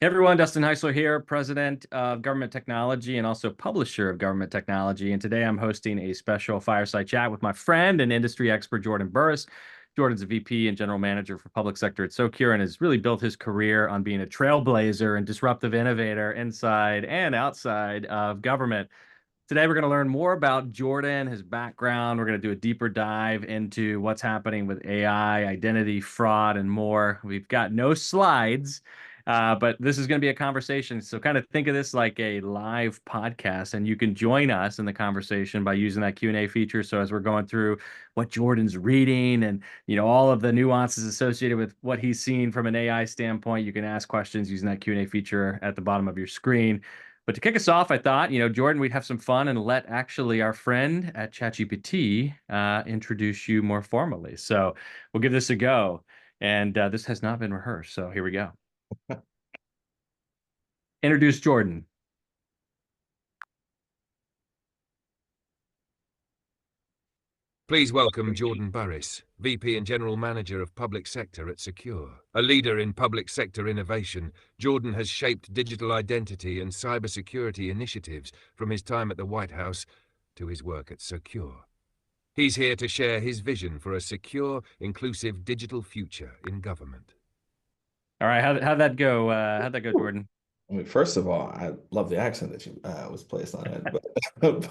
Hey everyone, Dustin Heisler here, president of Government Technology and also publisher of Government Technology. And today I'm hosting a special fireside chat with my friend and industry expert, Jordan Burris. Jordan's a VP and general manager for public sector at Socure and has really built his career on being a trailblazer and disruptive innovator inside and outside of government. Today, we're going to learn more about Jordan, his background. We're going to do a deeper dive into what's happening with AI, identity, fraud, and more. We've got no slides, but this is going to be a conversation. So kind of think of this like a live podcast, and you can join us in the conversation by using that Q&A feature. So as we're going through what Jordan's reading and all of the nuances associated with what he's seen from an AI standpoint, you can ask questions using that Q&A feature at the bottom of your screen. But to kick us off, I thought, Jordan, we'd have some fun and let actually our friend at ChatGPT introduce you more formally. So we'll give this a go. And this has not been rehearsed. So here we go. Introduce Jordan. Please welcome Jordan Burris, VP and General Manager of Public Sector at Socure. A leader in public sector innovation, Jordan has shaped digital identity and cybersecurity initiatives from his time at the White House to his work at Socure. He's here to share his vision for a secure, inclusive digital future in government. All right, how'd that go? How'd that go, Jordan? I mean, first of all, I love the accent that you was placed on it,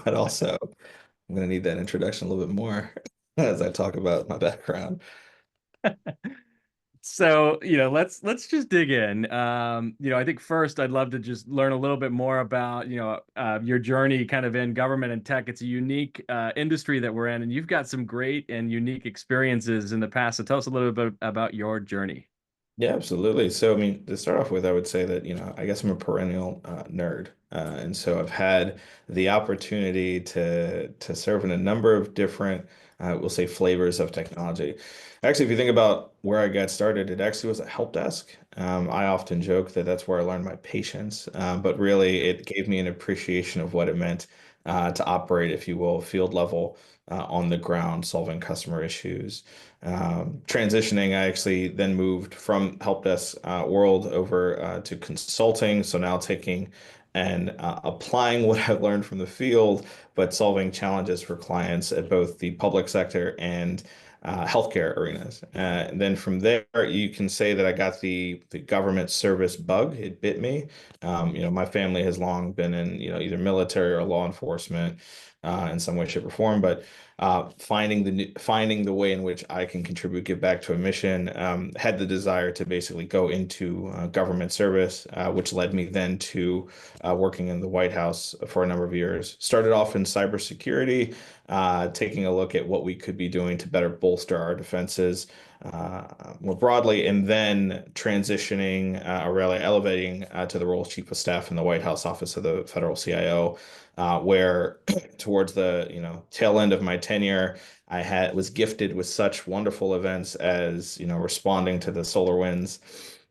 but also I'm going to need that introduction a little bit more as I talk about my background. So, let's just dig in. I think first I'd love to just learn a little bit more about, your journey kind of in government and tech. It's a unique industry that we're in, and you've got some great and unique experiences in the past. So tell us a little bit about your journey. Yeah, absolutely. So, I mean, to start off with, I would say that, I guess I'm a perennial nerd. And so I've had the opportunity to serve in a number of different, we'll say, flavors of technology. Actually, if you think about where I got started, it actually was a help desk. I often joke that that's where I learned my patience, but really it gave me an appreciation of what it meant to operate, if you will, field level on the ground, solving customer issues. Transitioning, I actually then moved from help desk world over to consulting. So now taking and applying what I've learned from the field, but solving challenges for clients at both the public sector and healthcare arenas. And then from there, you can say that I got the government service bug. It bit me. My family has long been in, either military or law enforcement in some way, shape, or form. But finding the way in which I can contribute, give back to a mission, had the desire to basically go into government service, which led me then to working in the White House for a number of years. Started off in cybersecurity, taking a look at what we could be doing to better bolster our defenses more broadly, and then transitioning or really elevating to the role of Chief of Staff in the White House Office of the Federal CIO, where towards the tail end of my tenure, I was gifted with such wonderful events as responding to the SolarWinds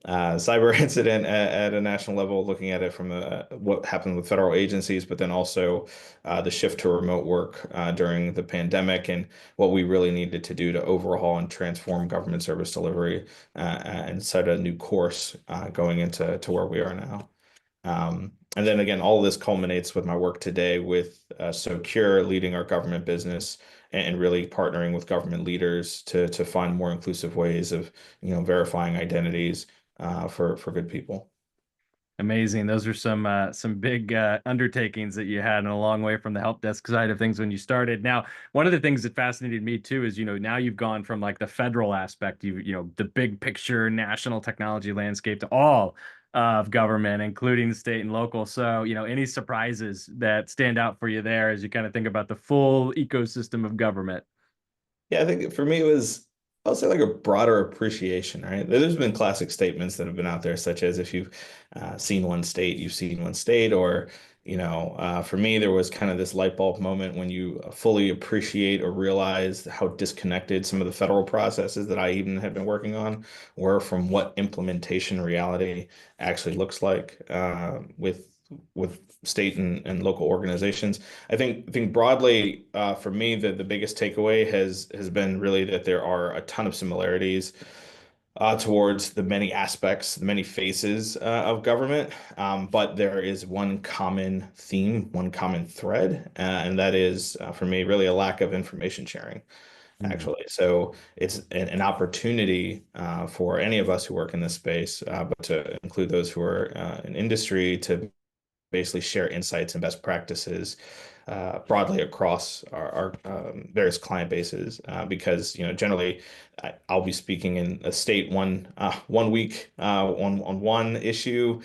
cyber incident at a national level, looking at it from what happened with federal agencies, but then also the shift to remote work during the pandemic and what we really needed to do to overhaul and transform government service delivery and set a new course going into where we are now. And then again, all of this culminates with my work today with Socure, leading our government business and really partnering with government leaders to find more inclusive ways of verifying identities for good people. Amazing. Those are some big undertakings that you had and a long way from the help desk side of things when you started. Now, one of the things that fascinated me too is, now you've gone from like the federal aspect, the big picture national technology landscape to all of government, including the state and local. So, any surprises that stand out for you there as you kind of think about the full ecosystem of government? Yeah, I think for me it was, I'll say, like a broader appreciation, right? There's been classic statements that have been out there, such as if you've seen one state, you've seen one state, or, for me, there was kind of this light bulb moment when you fully appreciate or realize how disconnected some of the federal processes that I even have been working on were from what implementation reality actually looks like with state and local organizations. I think broadly for me the biggest takeaway has been really that there are a ton of similarities towards the many aspects, the many faces of government. But there is one common theme, one common thread, and that is, for me, really a lack of information sharing, Mm. actually. So it's an opportunity for any of us who work in this space, but to include those who are in industry, to basically share insights and best practices broadly across our various client bases. Because generally, I'll be speaking in a state one week on one issue.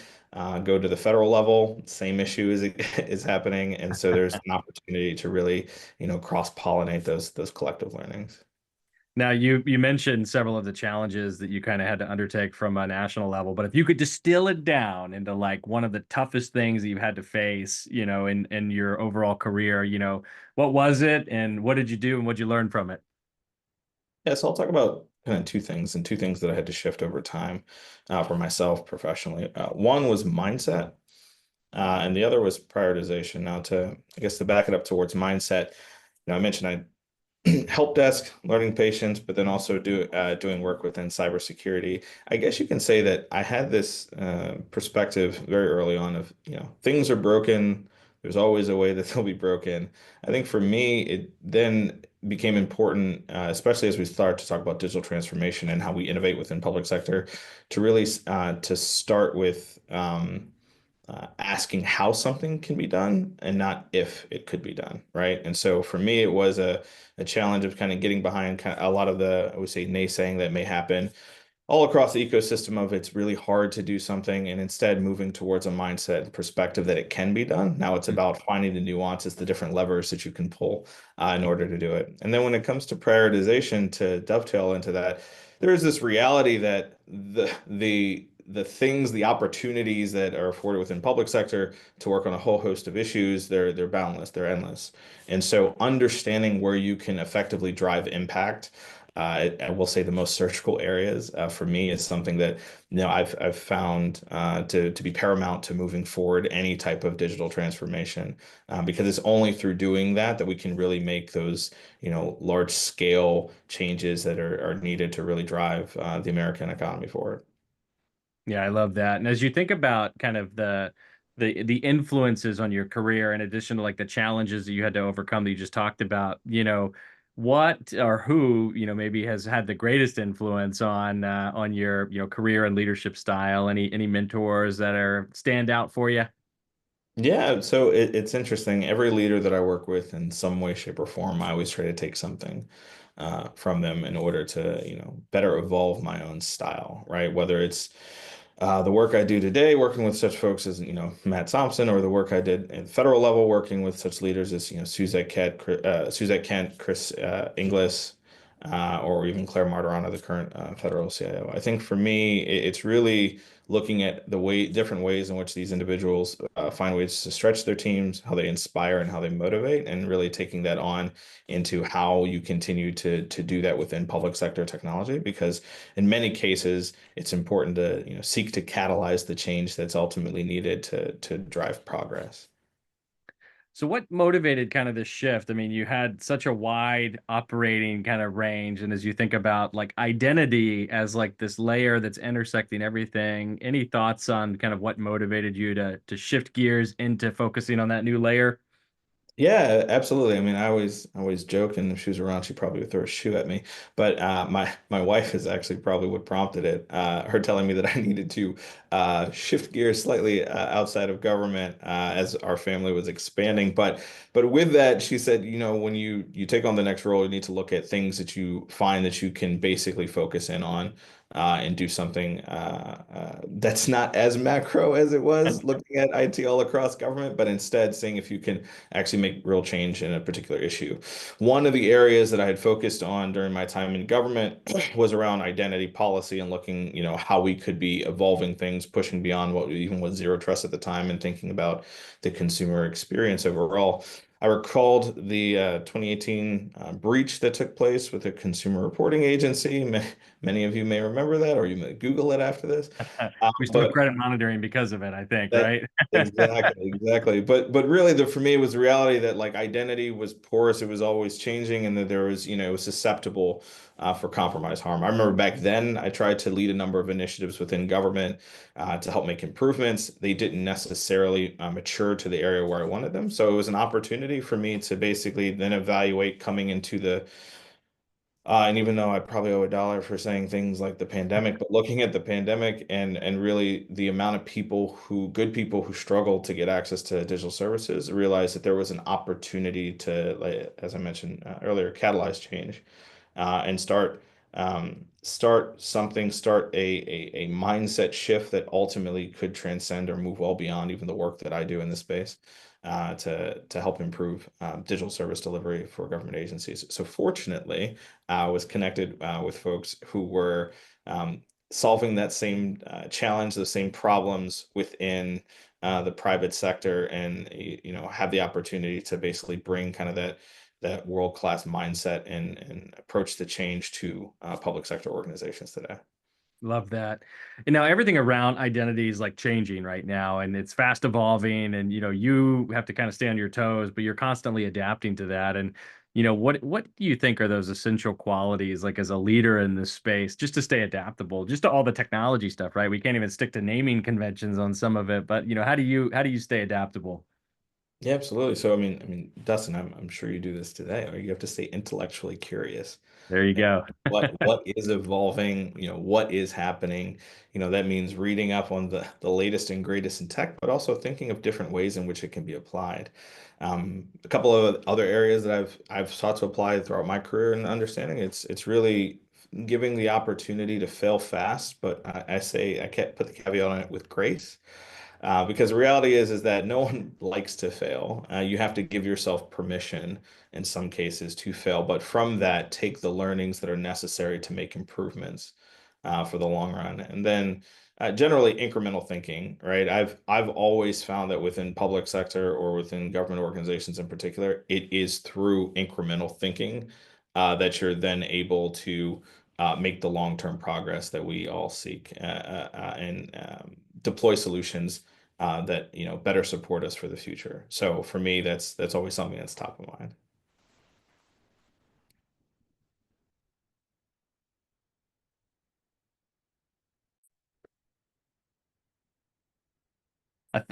Go to the federal level, same issue is happening, and so there's an opportunity to really cross-pollinate those collective learnings. Now, you mentioned several of the challenges that you kind of had to undertake from a national level, but if you could distill it down into like one of the toughest things that you've had to face, in your overall career, what was it and what did you do and what did you learn from it? Yeah, so I'll talk about kind of two things that I had to shift over time for myself professionally. One was mindset, and the other was prioritization. Now, I guess to back it up towards mindset, I mentioned I help desk, learning patients, but then also doing work within cybersecurity. I guess you can say that I had this perspective very early on of, things are broken. There's always a way that they'll be broken. I think for me, it then became important, especially as we start to talk about digital transformation and how we innovate within public sector, to really to start with asking how something can be done and not if it could be done, right? And so for me, it was a challenge of kind of getting behind kind of a lot of the, I would say, naysaying that may happen all across the ecosystem of it's really hard to do something and instead moving towards a mindset and perspective that it can be done. Now it's about finding the nuances, the different levers that you can pull in order to do it. And then when it comes to prioritization, to dovetail into that, there is this reality that the things, the opportunities that are afforded within public sector to work on a whole host of issues, they're boundless, they're endless. And so understanding where you can effectively drive impact, I will say the most surgical areas for me is something that I've found to be paramount to moving forward any type of digital transformation, because it's only through doing that that we can really make those large scale changes that are needed to really drive the American economy forward. Yeah, I love that. And as you think about kind of the influences on your career, in addition to like the challenges that you had to overcome that you just talked about, what or who, maybe has had the greatest influence on your, career and leadership style? Any mentors that are stand out for you? Yeah, so it's interesting. Every leader that I work with in some way, shape, or form, I always try to take something from them in order to, better evolve my own style, right? Whether it's the work I do today, working with such folks as, Matt Thompson, or the work I did at the federal level, working with such leaders as, Suzette Kent, Chris Inglis, or even Claire Martirano, the current federal CIO. I think for me, it's really looking at different ways in which these individuals find ways to stretch their teams, how they inspire and how they motivate, and really taking that on into how you continue to do that within public sector technology. Because in many cases, it's important to seek to catalyze the change that's ultimately needed to drive progress. So what motivated kind of this shift? I mean, you had such a wide operating kind of range, and as you think about like identity as like this layer that's intersecting everything, any thoughts on kind of what motivated you to shift gears into focusing on that new layer? Yeah, absolutely. I mean, I always joke, and if she was around, she probably would throw a shoe at me. But my wife is actually probably what prompted it. Her telling me that I needed to shift gears slightly outside of government as our family was expanding. But with that, she said, when you take on the next role, you need to look at things that you find that you can basically focus in on. And do something that's not as macro as it was looking at IT all across government, but instead seeing if you can actually make real change in a particular issue. One of the areas that I had focused on during my time in government was around identity policy and looking, how we could be evolving things, pushing beyond what even was zero trust at the time, and thinking about the consumer experience overall. I recalled the 2018 breach that took place with a consumer reporting agency. Many of you may remember that, or you may Google it after this. We still have But credit monitoring because of it, I think, that right? exactly. But really for me it was the reality that like identity was porous, it was always changing, and that there was, it was susceptible for compromise harm. I remember back then I tried to lead a number of initiatives within government to help make improvements. They didn't necessarily mature to the area where I wanted them. So it was an opportunity for me to basically then evaluate coming into the and even though I probably owe a dollar for saying things like the pandemic, but looking at the pandemic and really the amount of good people who struggle to get access to digital services, realized that there was an opportunity to, like, as I mentioned earlier, catalyze change and start a mindset shift that ultimately could transcend or move well beyond even the work that I do in this space to help improve digital service delivery for government agencies. So fortunately, I was connected with folks who were solving that same challenge, the same problems within the private sector, and have the opportunity to basically bring kind of that world-class mindset and approach to change to public sector organizations today. Love that. And now everything around identity is like changing right now, and it's fast evolving, and you have to kind of stay on your toes, but you're constantly adapting to that. And what do you think are those essential qualities, like as a leader in this space, just to stay adaptable, just to all the technology stuff, right? We can't even stick to naming conventions on some of it, but how do you stay adaptable? Yeah, absolutely. So I mean, Dustin, I'm sure you do this today, or you have to stay intellectually curious. There you And go. what is evolving, what is happening. That means reading up on the latest and greatest in tech, but also thinking of different ways in which it can be applied. A couple of other areas that I've sought to apply throughout my career and understanding, it's really giving the opportunity to fail fast, but I say I can't put the caveat on it with grace. Because the reality is that no one likes to fail. You have to give yourself permission in some cases to fail, but from that, take the learnings that are necessary to make improvements for the long run. And then generally incremental thinking, right? I've always found that within public sector or within government organizations in particular, it is through incremental thinking that you're then able to make the long-term progress that we all seek and deploy solutions that better support us for the future. So for me, that's always something that's top of mind.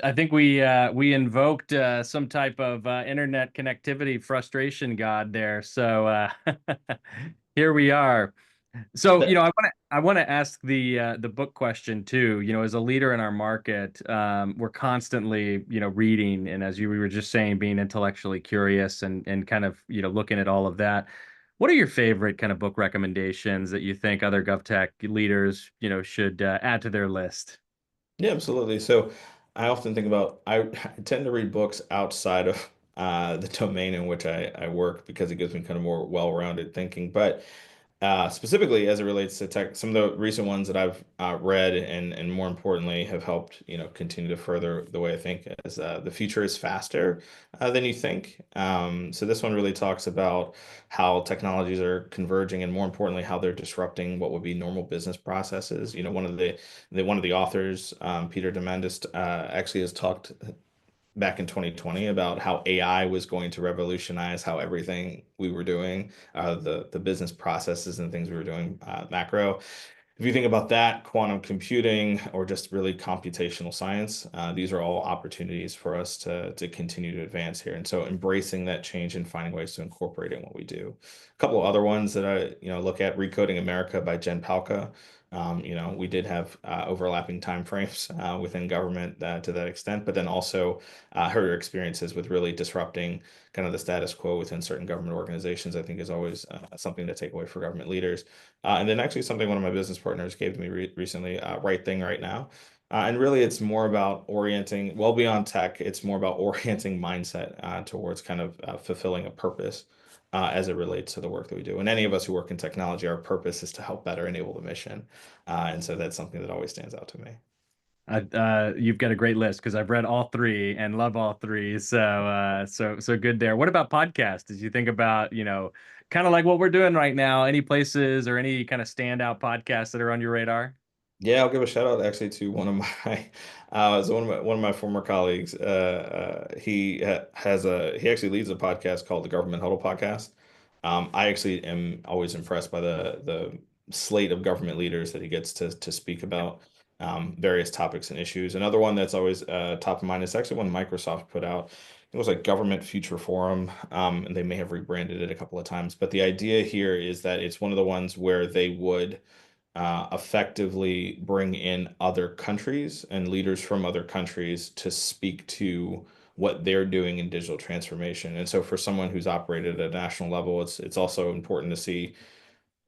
I think we invoked some type of internet connectivity frustration god there. So here we are. So, That- I want to ask the book question too. As a leader in our market, we're constantly, reading, and as you were just saying, being intellectually curious and kind of, looking at all of that. What are your favorite kind of book recommendations that you think other GovTech leaders, should add to their list? yeah, absolutely. So I often think about I tend to read books outside of the domain in which I work because it gives me kind of more well-rounded thinking. But specifically as it relates to tech, some of the recent ones that I've read and more importantly have helped, continue to further the way I think is the future is faster than you think. So this one really talks about how technologies are converging and more importantly how they're disrupting what would be normal business processes. One of the authors, Peter Diamandis, actually has talked back in 2020 about how AI was going to revolutionize how everything we were doing, the business processes and things we were doing, macro. If you think about that, quantum computing or just really computational science, these are all opportunities for us to continue to advance here. And so embracing that change and finding ways to incorporate it in what we do. A couple of other ones that I, look at, Recoding America by Jen Palka. We did have overlapping time frames within government to that extent, but then also her experiences with really disrupting kind of the status quo within certain government organizations, I think is always something to take away for government leaders. And then actually something one of my business partners gave to me recently, Right Thing Right Now. And really it's more about orienting, well beyond tech, it's more about orienting mindset towards kind of fulfilling a purpose as it relates to the work that we do. And any of us who work in technology, our purpose is to help better enable the mission. And so that's something that always stands out to me. You've got a great list because I've read all three and love all three. So good there. What about podcasts? Did you think about, kind of like what we're doing right now, any places or any kind of standout podcasts that are on your radar? Yeah, I'll give a shout out actually to one of my so one of my former colleagues. He actually leads a podcast called the Government Huddle Podcast. I actually am always impressed by the slate of government leaders that he gets to speak about various topics and issues. Another one that's always top of mind is actually one Microsoft put out. It was like Government Future Forum, and they may have rebranded it a couple of times. But the idea here is that it's one of the ones where they would effectively bring in other countries and leaders from other countries to speak to what they're doing in digital transformation. And so for someone who's operated at a national level, it's also important to see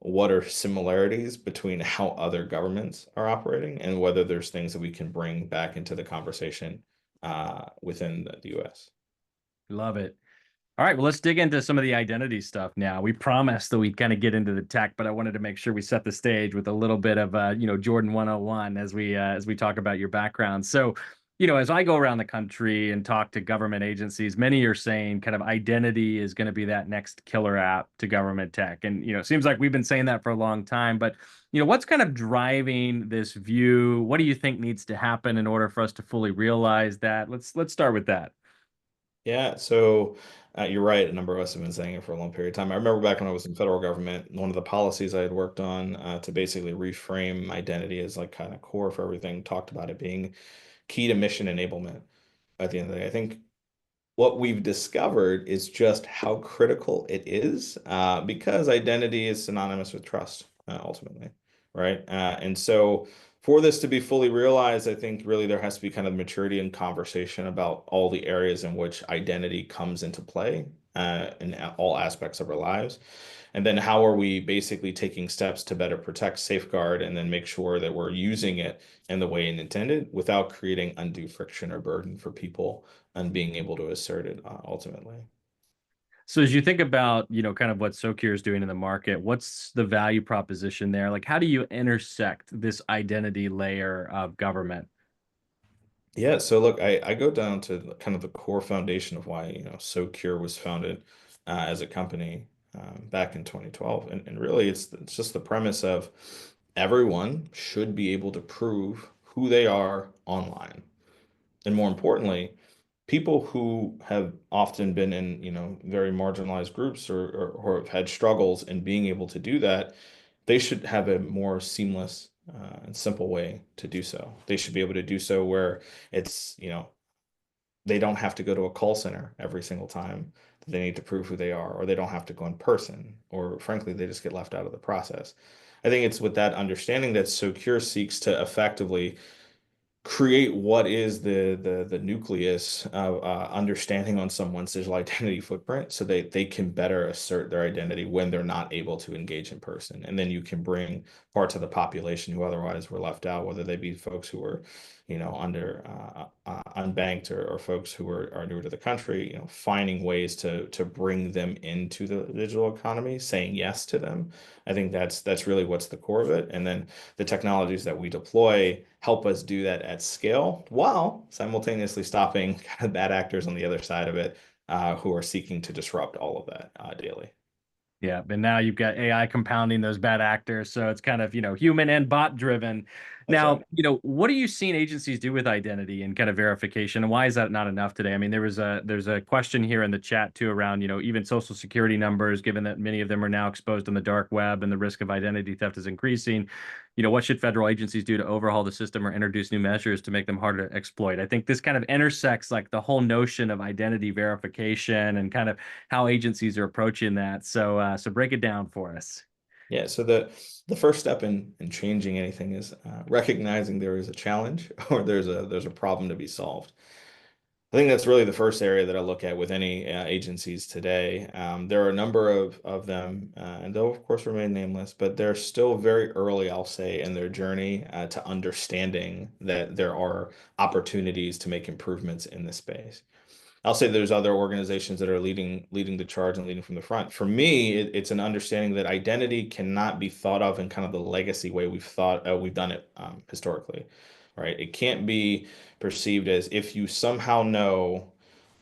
what are similarities between how other governments are operating and whether there's things that we can bring back into the conversation within the US. Love it. All right, well, let's dig into some of the identity stuff now. We promised that we'd kind of get into the tech, but I wanted to make sure we set the stage with a little bit of Jordan 101 as we talk about your background. So, as I go around the country and talk to government agencies, many are saying kind of identity is going to be that next killer app to government tech. And, it seems like we've been saying that for a long time, but what's kind of driving this view? What do you think needs to happen in order for us to fully realize that? Let's start with that. Yeah, so you're right. A number of us have been saying it for a long period of time. I remember back when I was in federal government, one of the policies I had worked on to basically reframe identity as like kind of core for everything, talked about it being key to mission enablement at the end of the day. I think what we've discovered is just how critical it is because identity is synonymous with trust ultimately, right? And so for this to be fully realized, I think really there has to be kind of maturity and conversation about all the areas in which identity comes into play in all aspects of our lives. And then how are we basically taking steps to better protect, safeguard, and then make sure that we're using it in the way it intended without creating undue friction or burden for people and being able to assert it ultimately. So as you think about, kind of what Socure is doing in the market, what's the value proposition there? Like, how do you intersect this identity layer of government? Yeah, so look, I go down to kind of the core foundation of why, Socure was founded as a company back in 2012. And really it's just the premise of everyone should be able to prove who they are online. And more importantly, people who have often been in, very marginalized groups or have had struggles in being able to do that, they should have a more seamless and simple way to do so. They should be able to do so where it's, they don't have to go to a call center every single time that they need to prove who they are, or they don't have to go in person, or frankly, they just get left out of the process. I think it's with that understanding that Socure seeks to effectively create what is the nucleus of understanding on someone's digital identity footprint so they can better assert their identity when they're not able to engage in person. And then you can bring parts of the population who otherwise were left out, whether they be folks who were, under unbanked or folks who are newer to the country, finding ways to bring them into the digital economy, saying yes to them. I think that's really what's the core of it. And then the technologies that we deploy help us do that at scale while simultaneously stopping kind of bad actors on the other side of it who are seeking to disrupt all of that daily. Yeah, and now you've got AI compounding those bad actors, so it's kind of, human and bot driven. That's Now, right. what are you seeing agencies do with identity and kind of verification, and why is that not enough today? I mean, there's a question here in the chat too around, even social security numbers, given that many of them are now exposed on the dark web and the risk of identity theft is increasing. What should federal agencies do to overhaul the system or introduce new measures to make them harder to exploit? I think this kind of intersects like the whole notion of identity verification and kind of how agencies are approaching that. So break it down for us. Yeah, so the first step in changing anything is recognizing there is a challenge or there's a problem to be solved. I think that's really the first area that I look at with any agencies today. There are a number of them, and they'll of course remain nameless, but they're still very early, I'll say, in their journey to understanding that there are opportunities to make improvements in this space. I'll say there's other organizations that are leading the charge and leading from the front. For me, it's an understanding that identity cannot be thought of in kind of the legacy way we've done it historically. right? It can't be perceived as if you somehow know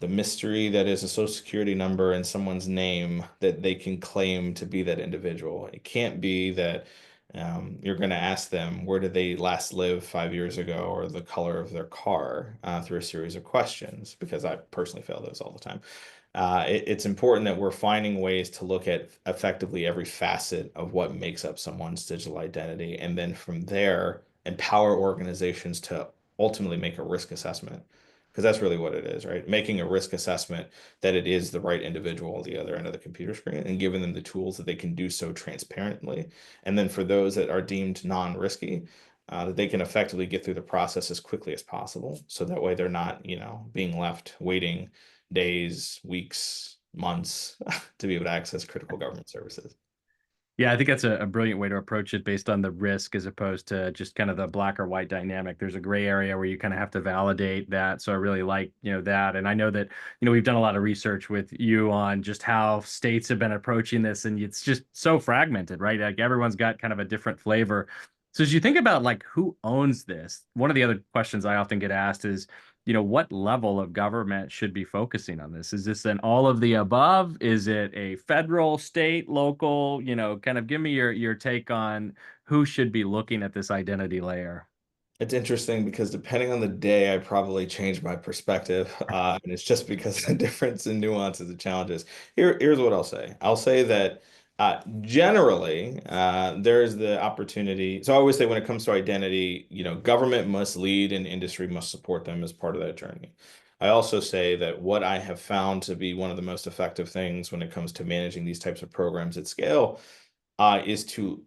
the mystery that is a social security number and someone's name that they can claim to be that individual. It can't be that you're going to ask them where did they last live 5 years ago or the color of their car through a series of questions, because I personally fail those all the time. It's important that we're finding ways to look at effectively every facet of what makes up someone's digital identity, and then from there, empower organizations to ultimately make a risk assessment. Because that's really what it is, right? Making a risk assessment that it is the right individual on the other end of the computer screen and giving them the tools that they can do so transparently. And then for those that are deemed non-risky, that they can effectively get through the process as quickly as possible. So that way they're not, being left waiting days, weeks, months to be able to access critical government services. Yeah, I think that's a brilliant way to approach it based on the risk as opposed to just kind of the black or white dynamic. There's a gray area where you kind of have to validate that. So I really like, that. And I know that, we've done a lot of research with you on just how states have been approaching this, and it's just so fragmented, right? Like everyone's got kind of a different flavor. So as you think about like who owns this, one of the other questions I often get asked is, what level of government should be focusing on this? Is this an all of the above? Is it a federal, state, local? Kind of give me your take on who should be looking at this identity layer. It's interesting because depending on the day, I probably change my perspective. And it's just because the difference in nuances and challenges. Here's what I'll say. I'll say that generally, there's the opportunity. So I always say when it comes to identity, government must lead and industry must support them as part of that journey. I also say that what I have found to be one of the most effective things when it comes to managing these types of programs at scale is to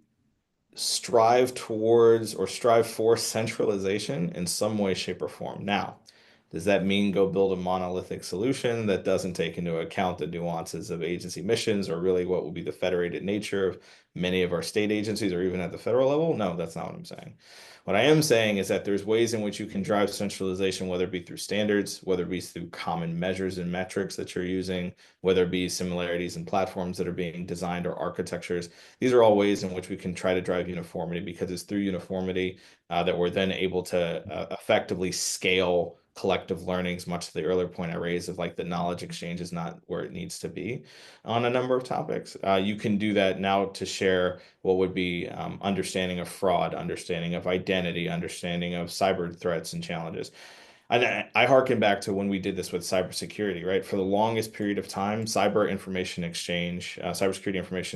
strive towards or strive for centralization in some way, shape, or form. Now, does that mean go build a monolithic solution that doesn't take into account the nuances of agency missions or really what will be the federated nature of many of our state agencies or even at the federal level? No, that's not what I'm saying. What I am saying is that there's ways in which you can drive centralization, whether it be through standards, whether it be through common measures and metrics that you're using, whether it be similarities in platforms that are being designed or architectures. These are all ways in which we can try to drive uniformity, because it's through uniformity that we're then able to effectively scale collective learnings, much to the earlier point I raised of like the knowledge exchange is not where it needs to be on a number of topics. You can do that now to share what would be understanding of fraud, understanding of identity, understanding of cyber threats and challenges. And I harken back to when we did this with cybersecurity, right? For the longest period of time, cybersecurity information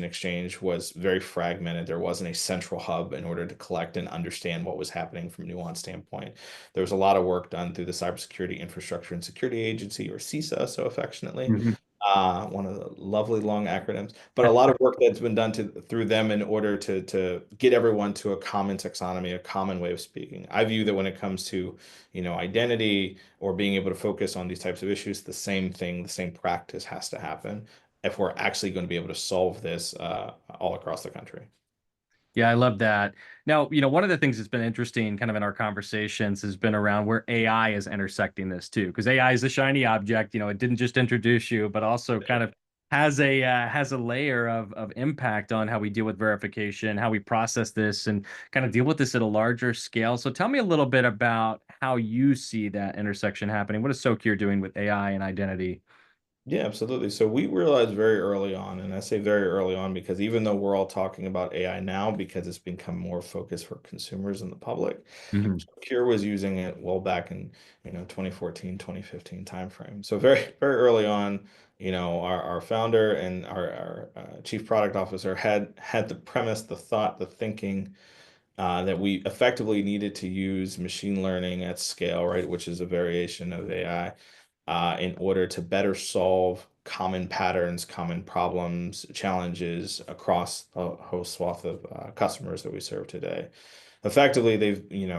exchange was very fragmented. There wasn't a central hub in order to collect and understand what was happening from a nuance standpoint. There was a lot of work done through the Cybersecurity Infrastructure and Security Agency, or CISA, so affectionately, Mhm. one of the lovely long acronyms, but a lot of work that's been done through them in order to get everyone to a common taxonomy, a common way of speaking. I view that when it comes to, identity or being able to focus on these types of issues, the same thing, the same practice has to happen if we're actually going to be able to solve this all across the country. Yeah, I love that. Now, one of the things that's been interesting kind of in our conversations has been around where AI is intersecting this too, because AI is a shiny object. It didn't just introduce you, but also kind of has a layer of impact on how we deal with verification, how we process this, and kind of deal with this at a larger scale. So tell me a little bit about how you see that intersection happening. What is Socure doing with AI and identity? Yeah, absolutely. So we realized very early on, and I say very early on because even though we're all talking about AI now because it's become more focused for consumers and the public, Mhm. Socure was using it well back in, 2014, 2015 timeframe. So very, very early on, our founder and our chief product officer had the premise, the thought, the thinking that we effectively needed to use machine learning at scale, right, which is a variation of AI in order to better solve common patterns, common problems, challenges across a whole swath of customers that we serve today. Effectively,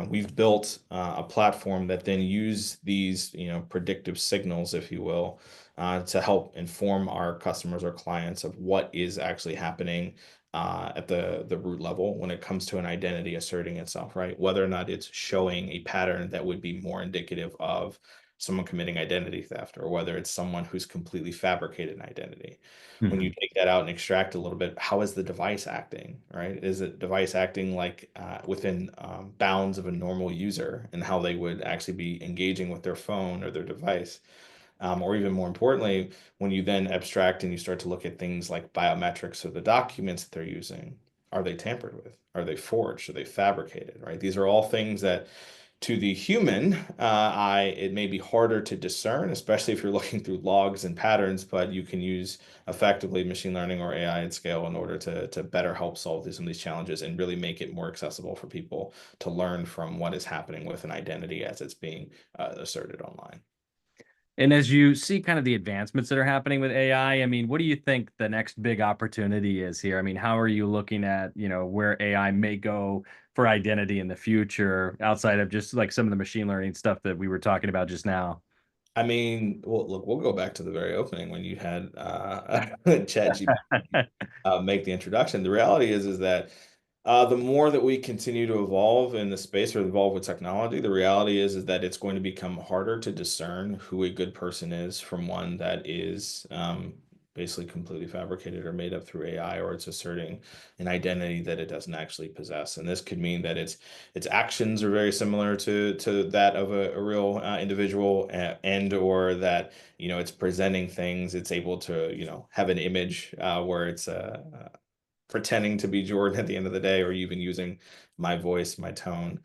we've built a platform that then use these, predictive signals, if you will, to help inform our customers or clients of what is actually happening at the root level when it comes to an identity asserting itself, right? Whether or not it's showing a pattern that would be more indicative of someone committing identity theft, or whether it's someone who's completely fabricated an identity. When you Mhm. take that out and extract a little bit, how is the device acting, right? Is it device acting like within bounds of a normal user and how they would actually be engaging with their phone or their device? Or even more importantly, when you then abstract and you start to look at things like biometrics or the documents that they're using, are they tampered with? Are they forged? Are they fabricated, right? These are all things that to the human eye, it may be harder to discern, especially if you're looking through logs and patterns, but you can use effectively machine learning or AI at scale in order to better help solve some of these challenges and really make it more accessible for people to learn from what is happening with an identity as it's being asserted online. And as you see kind of the advancements that are happening with AI, I mean, what do you think the next big opportunity is here? I mean, how are you looking at, where AI may go for identity in the future outside of just like some of the machine learning stuff that we were talking about just now? I mean, well, look, we'll go back to the very opening when you had ChatGPT make the introduction. The reality is that the more that we continue to evolve in the space or evolve with technology, the reality is that it's going to become harder to discern who a good person is from one that is basically completely fabricated or made up through AI, or it's asserting an identity that it doesn't actually possess. And this could mean that its actions are very similar to that of a real individual, and or that it's presenting things. It's able to have an image where it's pretending to be Jordan at the end of the day, or even using my voice, my tone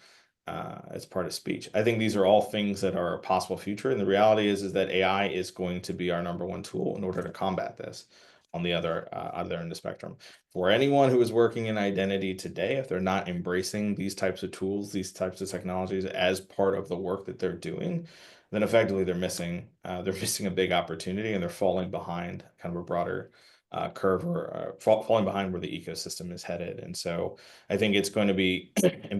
as part of speech. I think these are all things that are a possible future. And the reality is that AI is going to be our number one tool in order to combat this on the other end of the spectrum. For anyone who is working in identity today, if they're not embracing these types of tools, these types of technologies as part of the work that they're doing, then effectively they're missing a big opportunity, and they're falling behind kind of a broader curve, or falling behind where the ecosystem is headed. And so I think it's going to be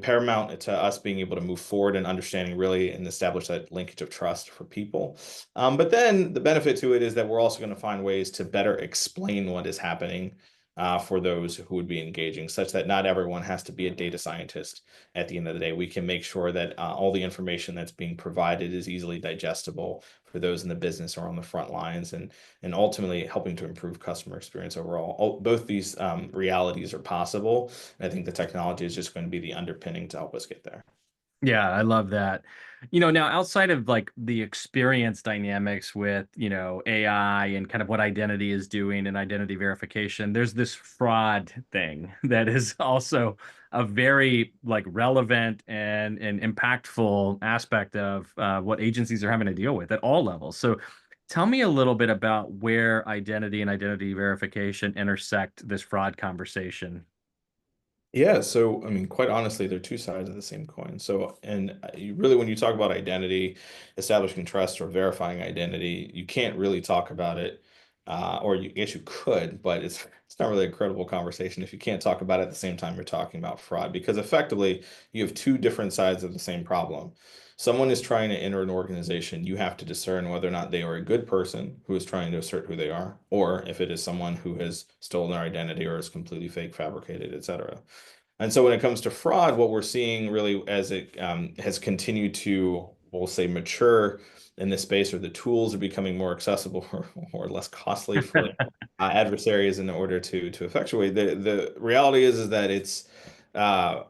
paramount to us being able to move forward and understanding really and establish that linkage of trust for people. But then the benefit to it is that we're also going to find ways to better explain what is happening for those who would be engaging, such that not everyone has to be a data scientist at the end of the day. We can make sure that all the information that's being provided is easily digestible for those in the business or on the front lines, and ultimately helping to improve customer experience overall. Both these realities are possible. And I think the technology is just going to be the underpinning to help us get there. Yeah, I love that. Now outside of like the experience dynamics with, AI and kind of what identity is doing and identity verification, there's this fraud thing that is also a very like relevant and impactful aspect of what agencies are having to deal with at all levels. So tell me a little bit about where identity and identity verification intersect this fraud conversation. Yeah, so I mean, quite honestly, they're two sides of the same coin. So, and you really, when you talk about identity, establishing trust or verifying identity, you can't really talk about it, or you guess you could, but it's not really a credible conversation if you can't talk about it at the same time you're talking about fraud, because effectively you have two different sides of the same problem. Someone is trying to enter an organization, you have to discern whether or not they are a good person who is trying to assert who they are, or if it is someone who has stolen their identity or is completely fake, fabricated, etc. And so when it comes to fraud, what we're seeing really as it has continued to, we'll say, mature in this space, or the tools are becoming more accessible or less costly for adversaries in order to effectuate. The reality is that it's uh,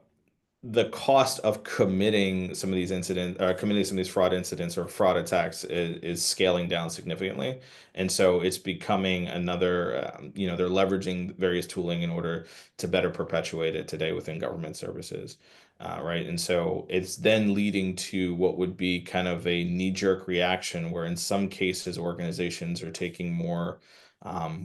the cost of committing some of these incidents, or committing some of these fraud incidents or fraud attacks, is scaling down significantly. And so it's becoming another, they're leveraging various tooling in order to better perpetuate it today within government services. Right. And so it's then leading to what would be kind of a knee-jerk reaction, where in some cases organizations are taking more,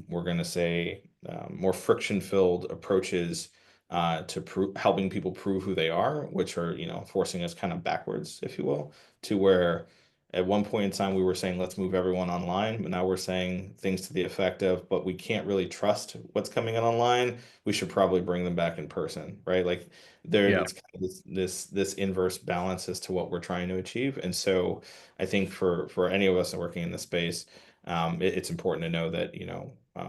we're going to say, more friction-filled approaches to helping people prove who they are, which are, forcing us kind of backwards, if you will, to where at one point in time we were saying, let's move everyone online, but now we're saying things to the effect of, but we can't really trust what's coming in online. We should probably bring them back in person, right? Like Yeah. it's kind of this inverse balance as to what we're trying to achieve. And so I think for any of us working in the space, it's important to know that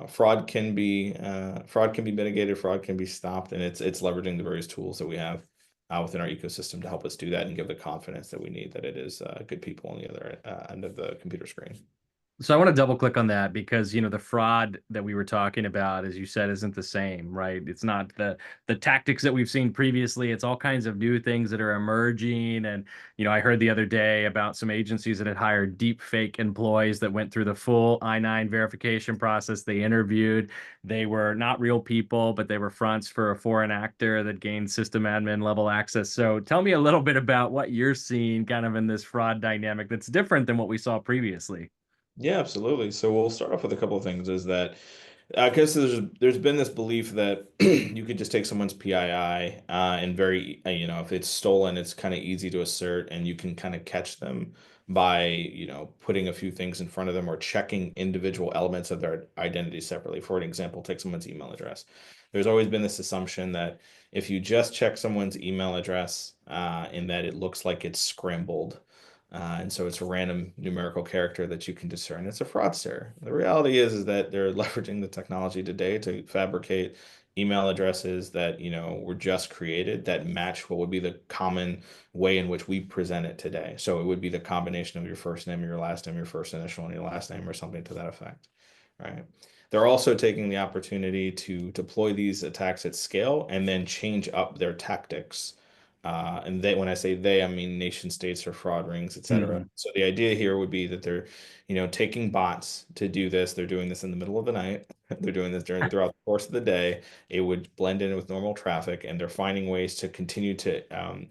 fraud can be mitigated, fraud can be stopped, and it's leveraging the various tools that we have within our ecosystem to help us do that and give the confidence that we need that it is good people on the other end of the computer screen. So I want to double click on that because, the fraud that we were talking about, as you said, isn't the same, right? It's not the tactics that we've seen previously. It's all kinds of new things that are emerging. And, I heard the other day about some agencies that had hired deep fake employees that went through the full I-9 verification process. They interviewed. They were not real people, but they were fronts for a foreign actor that gained system admin level access. So tell me a little bit about what you're seeing kind of in this fraud dynamic that's different than what we saw previously. Yeah, absolutely. So we'll start off with a couple of things. Is that I guess there's been this belief that you could just take someone's PII and if it's stolen, it's kind of easy to assert, and you can kind of catch them by putting a few things in front of them or checking individual elements of their identity separately. For an example, take someone's email address. There's always been this assumption that if you just check someone's email address and that it looks like it's scrambled. And so it's a random numerical character that you can discern. It's a fraudster. The reality is that they're leveraging the technology today to fabricate email addresses that, were just created that match what would be the common way in which we present it today. So it would be the combination of your first name, your last name, your first initial, and your last name, or something to that effect, right? They're also taking the opportunity to deploy these attacks at scale and then change up their tactics. And when I say they, I mean nation states or fraud rings, et cetera. Mhm. So the idea here would be that they're, taking bots to do this. They're doing this in the middle of the night. They're doing this throughout the course of the day. It would blend in with normal traffic, and they're finding ways to continue to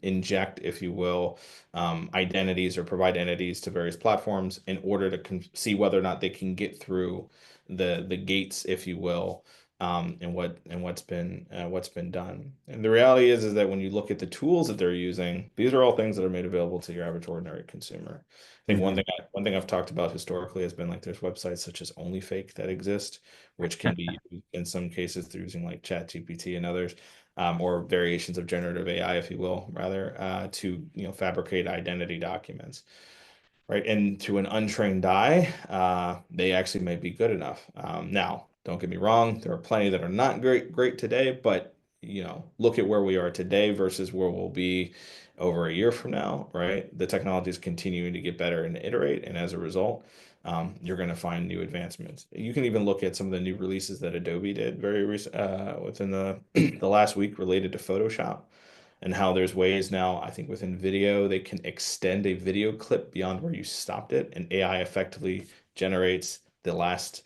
inject, if you will, identities or provide entities to various platforms in order to see whether or not they can get through the gates, if you will, and what's been done. And the reality is that when you look at the tools that they're using, these are all things that are made available to your average ordinary consumer. I think Mhm. one thing I've talked about historically has been like there's websites such as OnlyFake that exist, which can be used in some cases through using like ChatGPT and others. Or variations of generative AI, if you will, rather, to fabricate identity documents, right? And to an untrained eye, they actually may be good enough. Now, don't get me wrong, there are plenty that are not great today, but look at where we are today versus where we'll be over a year from now, right? The technology is continuing to get better and iterate, and as a result, you're going to find new advancements. You can even look at some of the new releases that Adobe did very recent within the the last week related to Photoshop, and how there's ways now, I think within video, they can extend a video clip beyond where you stopped it, and AI effectively generates the last,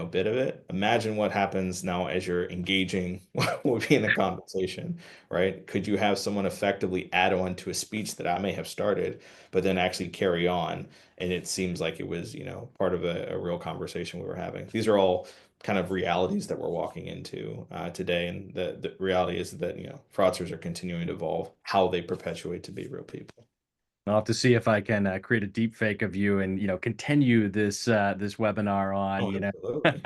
bit of it. Imagine what happens now as you're engaging with me in a conversation, right? Could you have someone effectively add on to a speech that I may have started, but then actually carry on, and it seems like it was, part of a real conversation we were having. These are all kind of realities that we're walking into today. And the reality is that, fraudsters are continuing to evolve how they perpetuate to be real people. I'll have to see if I can create a deep fake of you and continue this webinar on Oh, absolutely.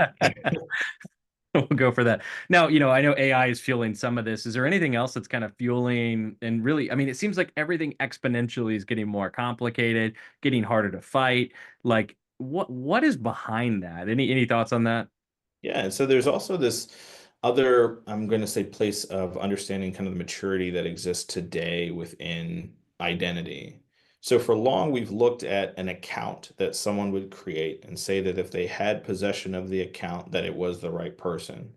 we'll go for that. Now, I know AI is fueling some of this. Is there anything else that's kind of fueling and really, I mean, it seems like everything exponentially is getting more complicated, getting harder to fight. Like what is behind that? Any thoughts on that? Yeah, and so there's also this other, I'm going to say, place of understanding kind of the maturity that exists today within identity. So for long, we've looked at an account that someone would create and say that if they had possession of the account, that it was the right person.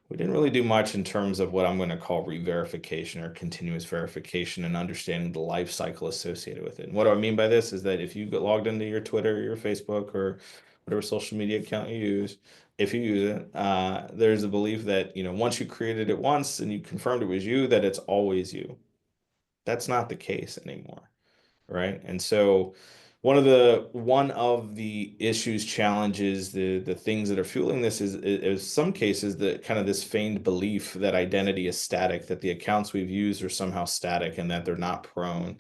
We didn't really do much in terms of what I'm going to call re-verification or continuous verification and understanding the life cycle associated with it. And what do I mean by this is that if you get logged into your Twitter, your Facebook, or whatever social media account you use, if you use it, there's a belief that, once you created it once and you confirmed it was you, that it's always you. That's not the case anymore, right? And so one of the issues, challenges, the things that are fueling this is some cases that kind of this feigned belief that identity is static, that the accounts we've used are somehow static and that they're not prone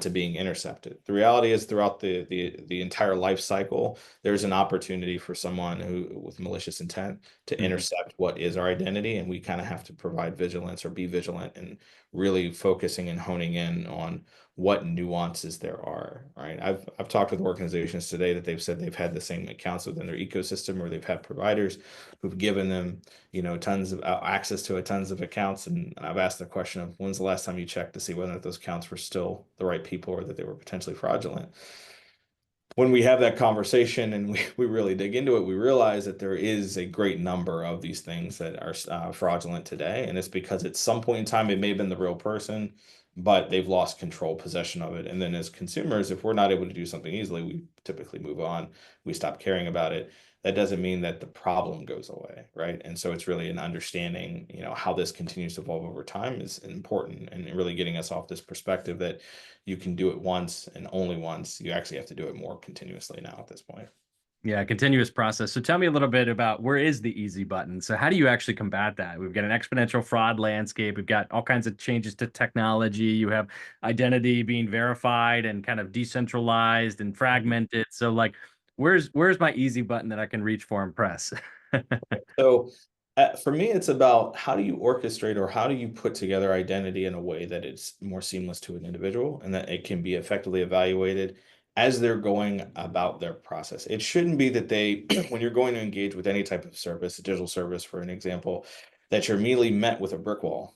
to being intercepted. The reality is throughout the entire life cycle, there's an opportunity for someone who with malicious intent to Mhm. intercept what is our identity, and we kind of have to provide vigilance or be vigilant and really focusing and honing in on what nuances there are, right? I've talked with organizations today that they've said they've had the same accounts within their ecosystem, or they've had providers who've given them, tons of access to tons of accounts. And I've asked the question of, when's the last time you checked to see whether those accounts were still the right people or that they were potentially fraudulent? When we have that conversation and we really dig into it, we realize that there is a great number of these things that are fraudulent today. And it's because at some point in time, it may have been the real person, but they've lost control, possession of it. And then as consumers, if we're not able to do something easily, we typically move on. We stop caring about it. That doesn't mean that the problem goes away, right? And so it's really an understanding, how this continues to evolve over time is important, and really getting us off this perspective that you can do it once and only once. You actually have to do it more continuously now at this point. Yeah, continuous process. So tell me a little bit about, where is the easy button? So how do you actually combat that? We've got an exponential fraud landscape. We've got all kinds of changes to technology. You have identity being verified and kind of decentralized and fragmented. So like, where's my easy button that I can reach for and press? So for me, it's about, how do you orchestrate, or how do you put together identity in a way that it's more seamless to an individual and that it can be effectively evaluated as they're going about their process. It shouldn't be that they, when you're going to engage with any type of service, a digital service, for an example, that you're immediately met with a brick wall.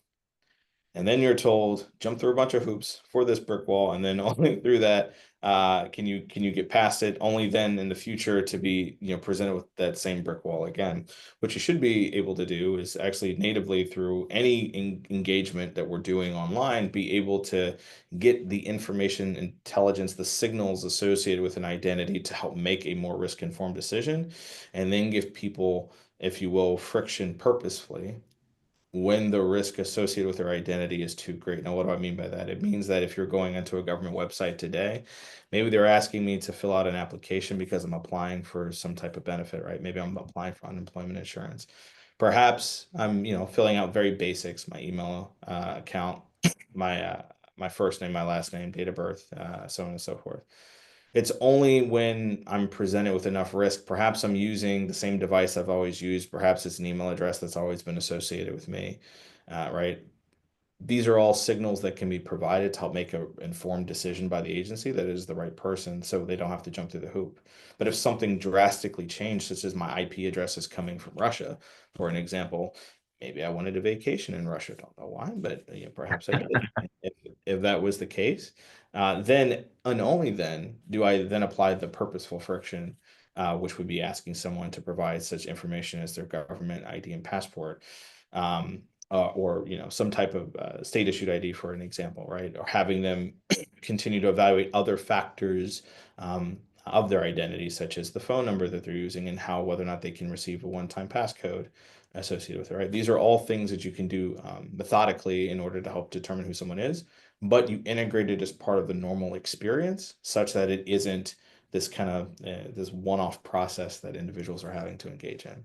And then you're told, jump through a bunch of hoops for this brick wall, and then only through that can you get past it. Only then in the future to be presented with that same brick wall again. What you should be able to do is actually natively, through any engagement that we're doing online, be able to get the information, intelligence, the signals associated with an identity to help make a more risk-informed decision, and then give people, if you will, friction purposefully when the risk associated with their identity is too great. Now, what do I mean by that? It means that if you're going into a government website today, maybe they're asking me to fill out an application because I'm applying for some type of benefit, right? Maybe I'm applying for unemployment insurance. Perhaps I'm, filling out very basics, my email account, my first name, my last name, date of birth, so on and so forth. It's only when I'm presented with enough risk, perhaps I'm using the same device I've always used, perhaps it's an email address that's always been associated with me, right? These are all signals that can be provided to help make an informed decision by the agency that is the right person, so they don't have to jump through the hoop. But if something drastically changed, such as my IP address is coming from Russia, for an example, maybe I wanted a vacation in Russia. Don't know why, but perhaps I did. If that was the case, then and only then do I then apply the purposeful friction, which would be asking someone to provide such information as their government ID and passport, or some type of state issued ID, for an example, right? Or having them continue to evaluate other factors of their identity, such as the phone number that they're using, and whether or not they can receive a one-time passcode associated with it, right? These are all things that you can do methodically in order to help determine who someone is, but you integrate it as part of the normal experience, such that it isn't this kind of this one-off process that individuals are having to engage in.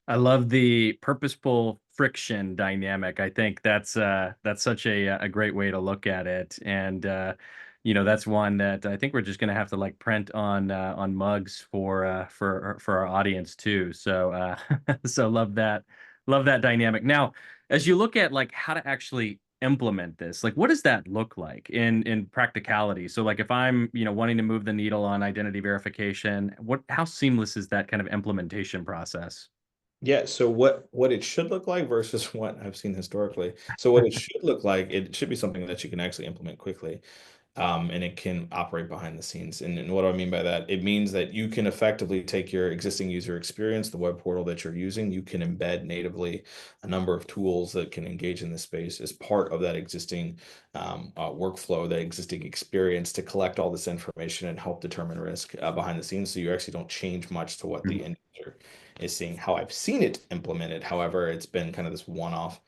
I love the purposeful friction dynamic. I think that's such a great way to look at it. And that's one that I think we're just gonna have to like print on mugs for our audience too. So so love that dynamic. Now, as you look at like how to actually implement this, like what does that look like in practicality? So like if I'm wanting to move the needle on identity verification, how seamless is that kind of implementation process? Yeah, so what it should look like versus what I've seen historically. So what it should look like, it should be something that you can actually implement quickly, and it can operate behind the scenes. And what do I mean by that? It means that you can effectively take your existing user experience, the web portal that you're using, you can embed natively a number of tools that can engage in this space as part of that existing workflow, that existing experience, to collect all this information and help determine risk behind the scenes. So you actually don't change much to what the end user is seeing. How I've seen it implemented, however, it's been kind of this one-off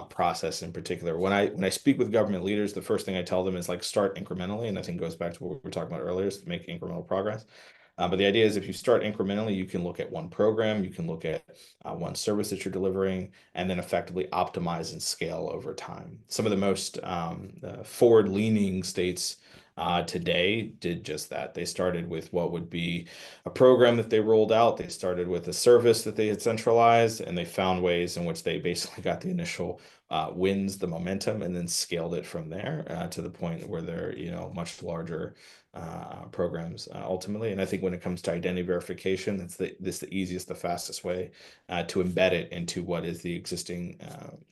process. In particular, when I speak with government leaders, the first thing I tell them is like, start incrementally, and I think it goes back to what we were talking about earlier, is to make incremental progress. But the idea is, if you start incrementally, you can look at one program, you can look at one service that you're delivering, and then effectively optimize and scale over time. Some of the most forward-leaning states today did just that. They started with what would be a program that they rolled out. They started with a service that they had centralized, and they found ways in which they basically got the initial wins the momentum and then scaled it from there to the point where they're, much larger programs ultimately. And I think when it comes to identity verification, this the easiest, the fastest way to embed it into what is the existing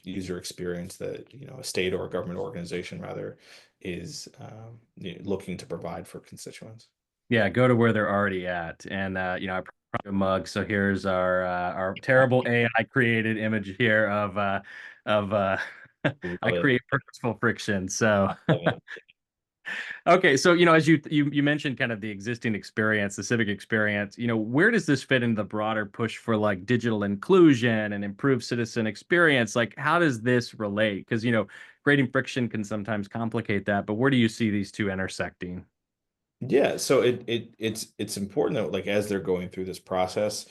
user experience that, a state or a government organization rather is looking to provide for constituents. Yeah, go to where they're already at. And I brought a mug. So here's our terrible AI created image here of I Love it. create purposeful friction. So Love it. okay, so as you mentioned kind of the existing experience, the civic experience, where does this fit into the broader push for like digital inclusion and improved citizen experience? Like how does this relate? Because creating friction can sometimes complicate that, but where do you see these two intersecting? Yeah, so it's important that like as they're going through this process,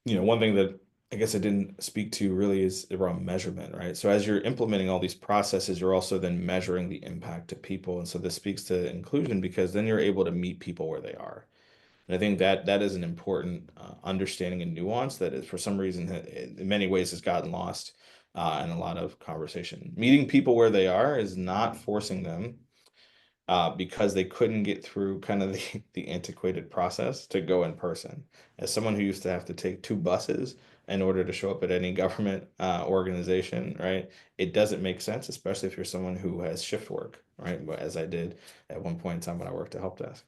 one thing that I guess I didn't speak to really is around measurement, right? So as you're implementing all these processes, you're also then measuring the impact to people. And so this speaks to inclusion because then you're able to meet people where they are. And I think that that is an important understanding and nuance that is for some reason in many ways has gotten lost in a lot of conversation. Meeting people where they are is not forcing them because they couldn't get through kind of the antiquated process to go in person. As someone who used to have to take two buses in order to show up at any government organization, right? It doesn't make sense, especially if you're someone who has shift work, right? As I did at one point in time when I worked at help desk.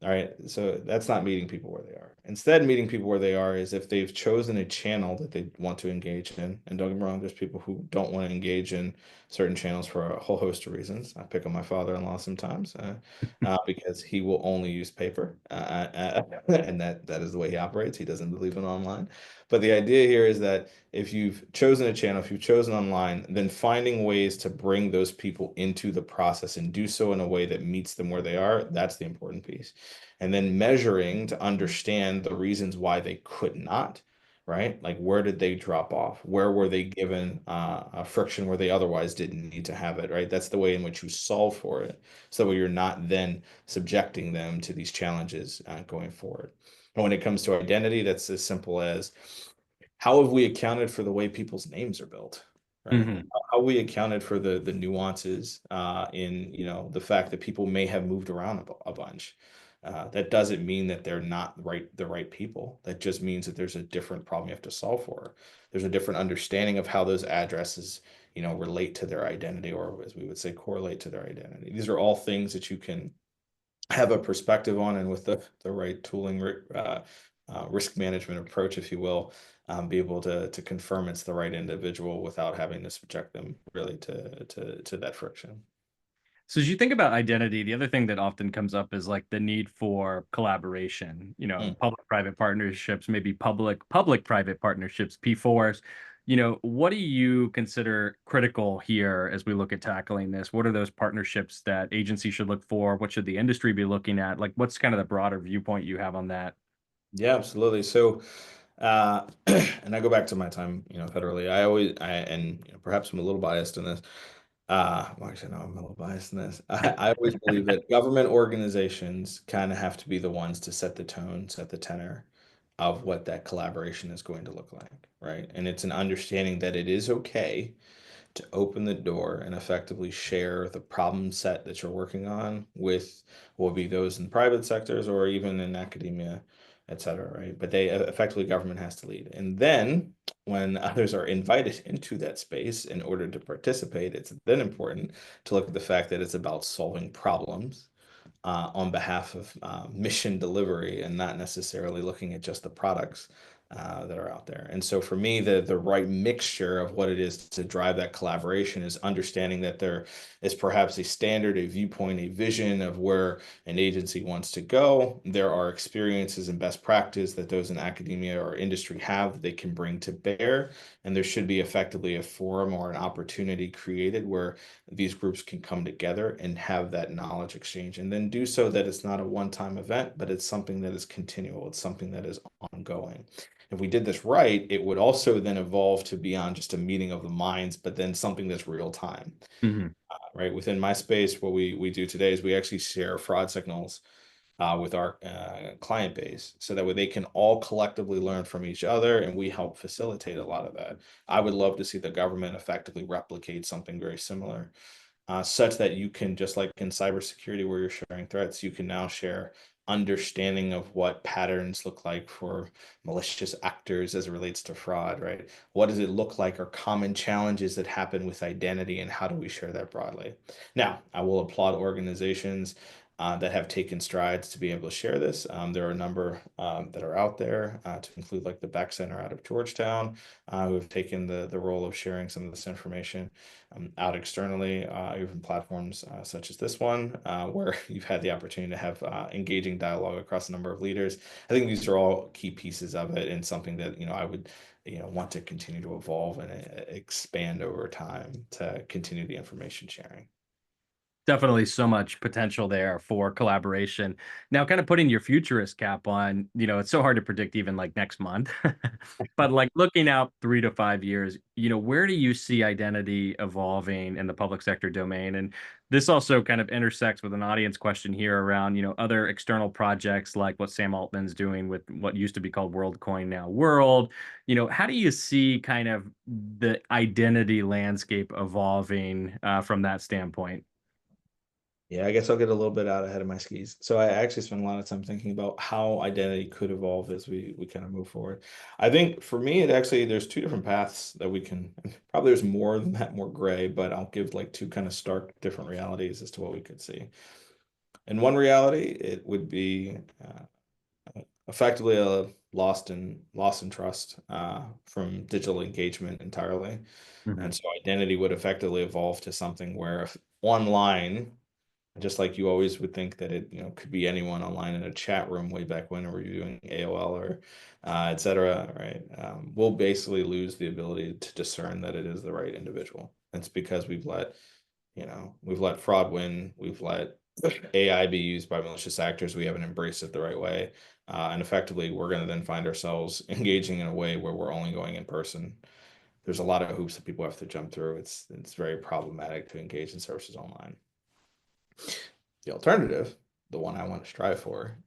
All right, so that's not meeting people where they are. Instead, meeting people where they are is if they've chosen a channel that they want to engage in. And don't get me wrong, there's people who don't want to engage in certain channels for a whole host of reasons. I pick on my father-in-law sometimes because he will only use paper, and that is the way he operates. He doesn't believe in online. But the idea here is that if you've chosen a channel, if you've chosen online, then finding ways to bring those people into the process and do so in a way that meets them where they are, that's the important piece. And then measuring to understand the reasons why they could not, right? Like where did they drop off? Where were they given a friction where they otherwise didn't need to have it, right? That's the way in which you solve for it. So you're not then subjecting them to these challenges going forward. And when it comes to identity, that's as simple as how have we accounted for the way people's names are built, right? Mhm. How we accounted for the nuances in the fact that people may have moved around a bunch. That doesn't mean that they're not the right people. That just means that there's a different problem you have to solve for. There's a different understanding of how those addresses, relate to their identity, or as we would say, correlate to their identity. These are all things that you can have a perspective on, and with the right tooling, risk management approach, if you will, be able to confirm it's the right individual without having to subject them really to that friction. So as you think about identity, the other thing that often comes up is like the need for collaboration, Mm. public-private partnerships, maybe public-private partnerships, P4s. What do you consider critical here as we look at tackling this? What are those partnerships that agencies should look for? What should the industry be looking at? Like, what's kind of the broader viewpoint you have on that? Yeah, absolutely. So, and I go back to my time, federally. And perhaps I'm a little biased in this. Well, actually, no, I'm a little biased in this. I always believe that government organizations kind of have to be the ones to set the tone, set the tenor of what that collaboration is going to look like, right? And it's an understanding that it is okay to open the door and effectively share the problem set that you're working on with will be those in private sectors or even in academia, et cetera, right? But they effectively government has to lead. And then when others are invited into that space in order to participate, it's then important to look at the fact that it's about solving problems on behalf of mission delivery and not necessarily looking at just the products that are out there. And so for me, the right mixture of what it is to drive that collaboration is understanding that there is perhaps a standard, a viewpoint, a vision of where an agency wants to go. There are experiences and best practice that those in academia or industry have that they can bring to bear. And there should be effectively a forum or an opportunity created where these groups can come together and have that knowledge exchange and then do so that it's not a one-time event, but it's something that is continual. It's something that is ongoing. If we did this right, it would also then evolve to beyond just a meeting of the minds, but then something that's real time, Mhm. right? Within my space, what we do today is we actually share fraud signals with our client base, so that way they can all collectively learn from each other, and we help facilitate a lot of that. I would love to see the government effectively replicate something very similar, such that you can, just like in cybersecurity where you're sharing threats, you can now share understanding of what patterns look like for malicious actors as it relates to fraud, right? What does it look like, or common challenges that happen with identity, and how do we share that broadly? Now, I will applaud organizations that have taken strides to be able to share this. There are a number that are out there, to include like the Beck Center out of Georgetown, who have taken the role of sharing some of this information out externally, even platforms such as this one, where you've had the opportunity to have engaging dialogue across a number of leaders. I think these are all key pieces of it, and something that I would want to continue to evolve and expand over time to continue the information sharing. Definitely so much potential there for collaboration. Now, kind of putting your futurist cap on, it's so hard to predict even like next month, but like looking out 3 to 5 years, where do you see identity evolving in the public sector domain? And this also kind of intersects with an audience question here around, other external projects like what Sam Altman's doing with what used to be called WorldCoin, now World. How do you see kind of the identity landscape evolving from that standpoint? Yeah, I guess I'll get a little bit out ahead of my skis. So I actually spent a lot of time thinking about how identity could evolve as we kind of move forward. I think for me, there's two different paths that we can. Probably there's more than that, more gray, but I'll give like two kind of stark different realities as to what we could see. In one reality, it would be effectively a lost in trust from digital engagement entirely, Mhm. and so identity would effectively evolve to something where if online, just like you always would think that it could be anyone online in a chat room way back when we were doing AOL or et cetera, right? We'll basically lose the ability to discern that it is the right individual. It's because we've let fraud win, we've let AI be used by malicious actors, we haven't embraced it the right way, and effectively we're going to then find ourselves engaging in a way where we're only going in person. There's a lot of hoops that people have to jump through. It's very problematic to engage in services online. The alternative, the one I want to strive for,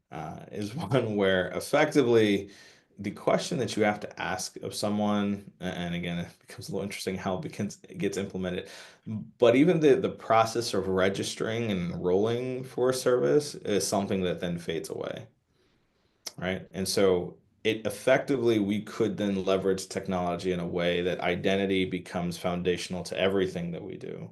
is one where effectively the question that you have to ask of someone, and again, it becomes a little interesting how it gets implemented, but even the process of registering and enrolling for a service is something that then fades away, right? And so it effectively, we could then leverage technology in a way that identity becomes foundational to everything that we do.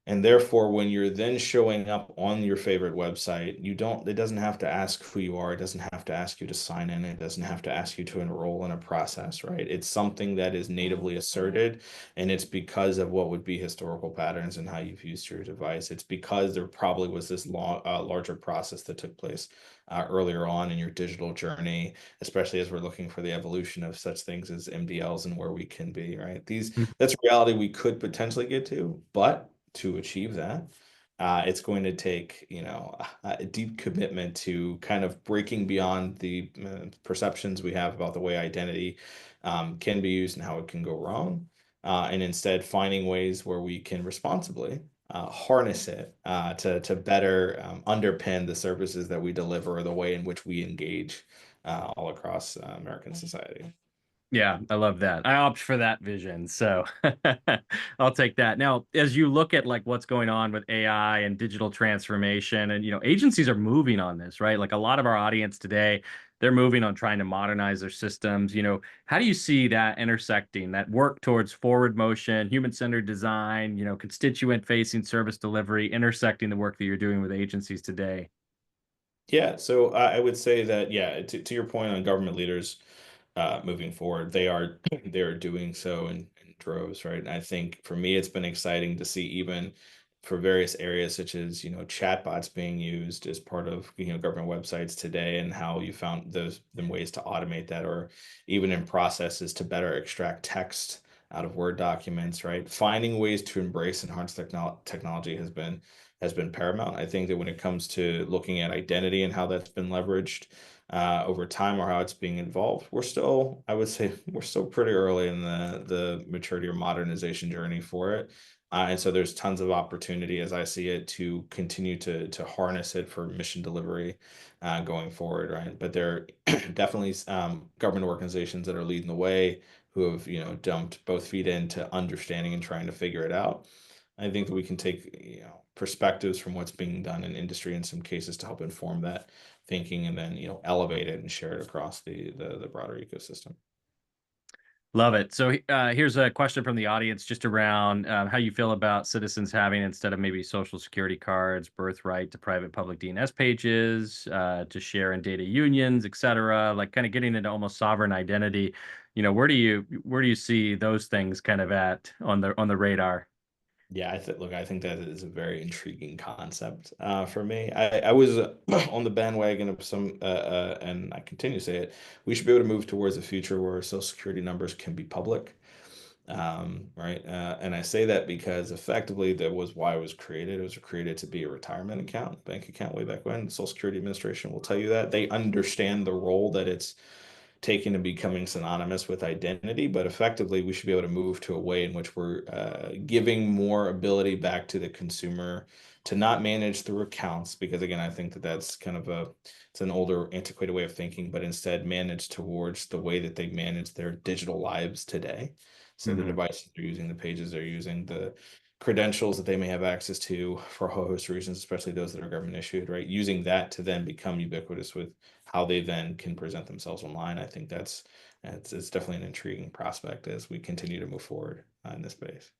And therefore, when you're then showing up on your favorite website, it doesn't have to ask who you are. It doesn't have to ask you to sign in. It doesn't have to ask you to enroll in a process, right? It's something that is natively asserted. And it's because of what would be historical patterns and how you've used your device. It's because there probably was this larger process that took place earlier on in your digital journey, especially as we're looking for the evolution of such things as MDLs and where we can be, right? That's a reality we could potentially get to, but to achieve that, it's going to take, a deep commitment to kind of breaking beyond the perceptions we have about the way identity can be used and how it can go wrong, and instead finding ways where we can responsibly harness it to better underpin the services that we deliver, or the way in which we engage all across American society. Yeah, I love that. I opt for that vision. So I'll take that. Now, as you look at like what's going on with AI and digital transformation, and agencies are moving on this, right? Like a lot of our audience today, they're moving on trying to modernize their systems. How do you see that intersecting, that work towards forward motion, human-centered design, constituent-facing service delivery, intersecting the work that you're doing with agencies today? Yeah, so I would say that, yeah, to your point on government leaders moving forward, they are doing so in droves, right? And I think for me, it's been exciting to see, even for various areas such as chatbots being used as part of government websites today, and how you found those ways to automate that, or even in processes to better extract text out of Word documents, right? Finding ways to embrace and harness technology has been paramount. I think that when it comes to looking at identity and how that's been leveraged over time, or how it's being involved, I would say we're still pretty early in the maturity or modernization journey for it. And so there's tons of opportunity as I see it to continue to harness it for mission delivery going forward, right? But there are definitely government organizations that are leading the way who have, dumped both feet into understanding and trying to figure it out. I think that we can take, perspectives from what's being done in industry in some cases to help inform that thinking and then, elevate it and share it across the broader ecosystem. Love it. So here's a question from the audience just around how you feel about citizens having, instead of maybe social security cards, birthright to private public DNS pages, to share in data unions, et cetera, like kind of getting into almost sovereign identity. Where do you see those things kind of at on the radar? Yeah, I think that is a very intriguing concept for me. I was on the bandwagon of some, and I continue to say it. We should be able to move towards a future where social security numbers can be public, right? And I say that because effectively that was why it was created. It was created to be a retirement account, bank account way back when. The Social Security Administration will tell you that they understand the role that it's taken to becoming synonymous with identity, but effectively we should be able to move to a way in which we're giving more ability back to the consumer to not manage through accounts, because again, I think that that's kind of it's an older, antiquated way of thinking, but instead manage towards the way that they manage their digital lives today. So the devices they're using, the pages they're using, the credentials that they may have access to for a whole host of reasons, especially those that are government issued, right? Using that to then become ubiquitous with how they then can present themselves online. I think it's definitely an intriguing prospect as we continue to move forward in this space.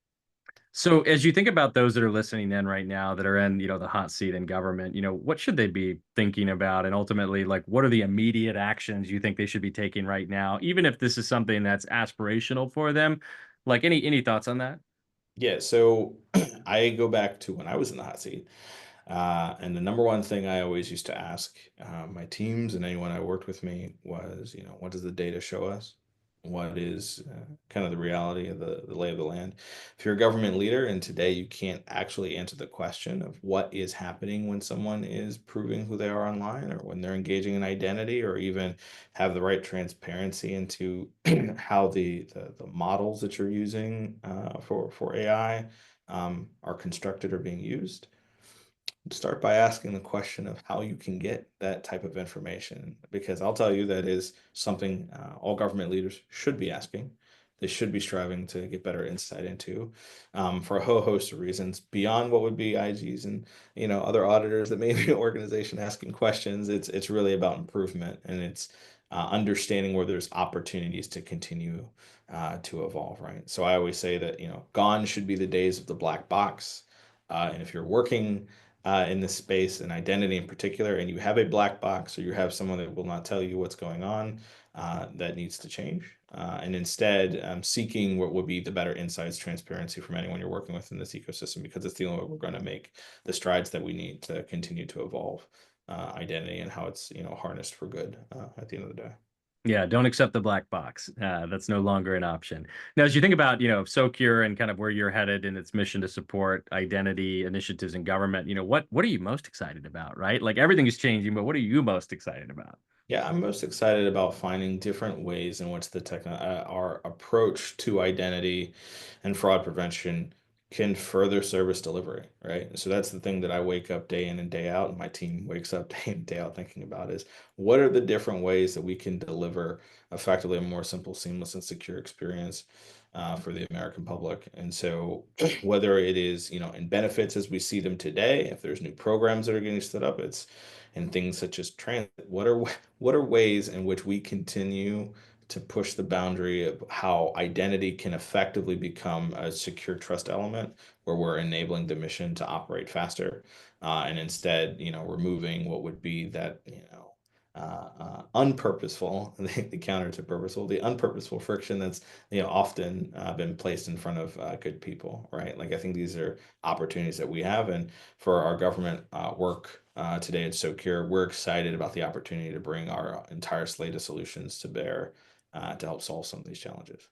So as you think about those that are listening in right now that are in, the hot seat in government, what should they be thinking about? And ultimately, like, what are the immediate actions you think they should be taking right now, even if this is something that's aspirational for them? Like, any thoughts on that? Yeah, so I go back to when I was in the hot seat. And the number one thing I always used to ask my teams and anyone I worked with me was, what does the data show us? What is kind of the reality of the lay of the land? If you're a government leader and today you can't actually answer the question of what is happening when someone is proving who they are online or when they're engaging in identity or even have the right transparency into how the models that you're using for AI are constructed or being used, start by asking the question of how you can get that type of information, because I'll tell you that is something all government leaders should be asking. They should be striving to get better insight into for a whole host of reasons beyond what would be IGs and other auditors that may be an organization asking questions. It's really about improvement, and it's understanding where there's opportunities to continue to evolve. Right. So I always say that gone should be the days of the black box. And if you're working in this space and identity in particular, and you have a black box or you have someone that will not tell you what's going on, that needs to change. And instead, seeking what would be the better insights, transparency from anyone you're working with in this ecosystem, because it's the only way we're going to make the strides that we need to continue to evolve identity and how it's harnessed for good at the end of the day. Yeah, don't accept the black box. That's no longer an option. Now, as you think about, Socure and kind of where you're headed in its mission to support identity initiatives in government, what are you most excited about, right? Like everything is changing, but what are you most excited about? Yeah, I'm most excited about finding different ways in which our approach to identity and fraud prevention can further service delivery, right? So that's the thing that I wake up day in and day out, and my team wakes up day in and day out thinking about is what are the different ways that we can deliver effectively a more simple, seamless, and secure experience for the American public. And so whether it is, in benefits as we see them today, if there's new programs that are getting stood up, it's in things such as transit. What are ways in which we continue to push the boundary of how identity can effectively become a secure trust element where we're enabling the mission to operate faster, and instead, removing what would be that, unpurposeful, the counter to purposeful, the unpurposeful friction that's, often been placed in front of good people, right? Like I think these are opportunities that we have, and for our government work today at Socure, we're excited about the opportunity to bring our entire slate of solutions to bear to help solve some of these challenges.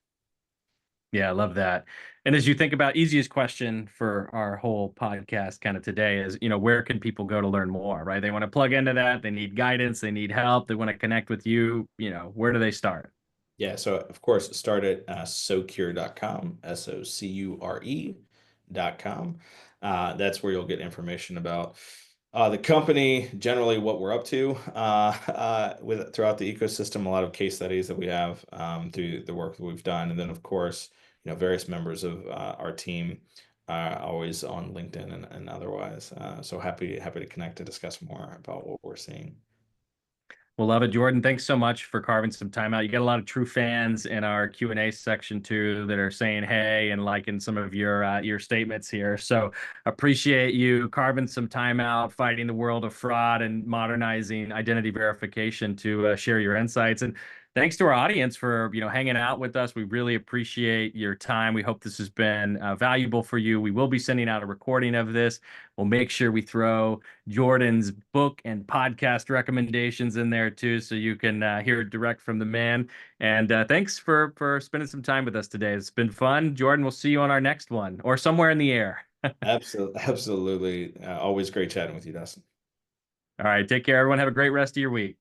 Yeah, I love that. And as you think about, easiest question for our whole podcast kind of today is, where can people go to learn more, right? They want to plug into that. They need guidance. They need help. They want to connect with you. Where do they start? Yeah, so of course, start at socure.com, SOCURE. reshaping.com. That's where you'll get information about the company, generally what we're up to with throughout the ecosystem, a lot of case studies that we have through the work that we've done, and then of course, various members of our team always on LinkedIn and otherwise. So happy to connect to discuss more about what we're seeing. Well, love it, Jordan. Thanks so much for carving some time out. You got a lot of true fans in our Q&A section too that are saying hey and liking some of your statements here. So appreciate you carving some time out, fighting the world of fraud and modernizing identity verification to share your insights. And thanks to our audience for hanging out with us. We really appreciate your time. We hope this has been valuable for you. We will be sending out a recording of this. We'll make sure we throw Jordan's book and podcast recommendations in there too, so you can hear it direct from the man. And thanks for spending some time with us today. It's been fun. Jordan, we'll see you on our next one or somewhere in the air. Absolutely. Always great chatting with you, Dustin. All right. Take care, everyone. Have a great rest of your week.